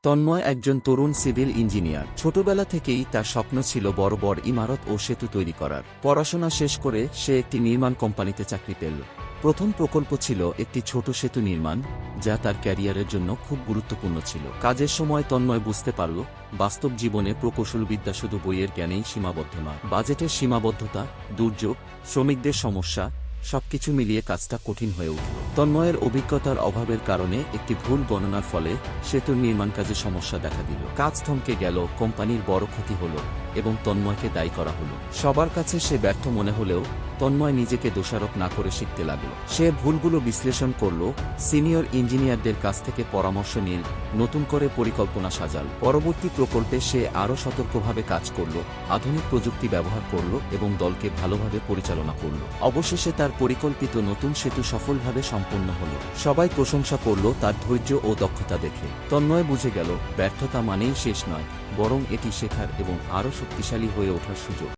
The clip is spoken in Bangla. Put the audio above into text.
তন্ময় একজন তরুণ সিভিল ইঞ্জিনিয়ার। ছোটবেলা থেকেই তার স্বপ্ন ছিল বড় বড় ইমারত ও সেতু তৈরি করার। পড়াশোনা শেষ করে সে একটি নির্মাণ কোম্পানিতে চাকরি পেল। প্রথম প্রকল্প ছিল একটি ছোট সেতু নির্মাণ, যা তার ক্যারিয়ারের জন্য খুব গুরুত্বপূর্ণ ছিল। কাজের সময় তন্ময় বুঝতে পারল, বাস্তব জীবনে প্রকৌশলবিদ্যা শুধু বইয়ের জ্ঞানেই সীমাবদ্ধ নয়। বাজেটের সীমাবদ্ধতা, দুর্যোগ, শ্রমিকদের সমস্যা সবকিছু মিলিয়ে কাজটা কঠিন হয়ে উঠল। তন্ময়ের অভিজ্ঞতার অভাবের কারণে একটি ভুল গণনার ফলে সেতুর নির্মাণ কাজে সমস্যা দেখা দিল। কাজ থমকে গেল, কোম্পানির বড় ক্ষতি হল এবং তন্ময়কে দায়ী করা হলো। সবার কাছে সে ব্যর্থ মনে হলেও তন্ময় নিজেকে দোষারোপ না করে শিখতে লাগল। সে ভুলগুলো বিশ্লেষণ করল, সিনিয়র ইঞ্জিনিয়ারদের কাছ থেকে পরামর্শ নিল, নতুন করে পরিকল্পনা সাজাল। পরবর্তী প্রকল্পে সে আরও সতর্কভাবে কাজ করল, আধুনিক প্রযুক্তি ব্যবহার করল এবং দলকে ভালোভাবে পরিচালনা করল। অবশেষে তার পরিকল্পিত নতুন সেতু সফলভাবে সম্পন্ন হল। সবাই প্রশংসা করল তার ধৈর্য ও দক্ষতা দেখে। তন্ময় বুঝে গেল, ব্যর্থতা মানেই শেষ নয়, বরং এটি শেখার এবং আরও শক্তিশালী হয়ে ওঠার সুযোগ।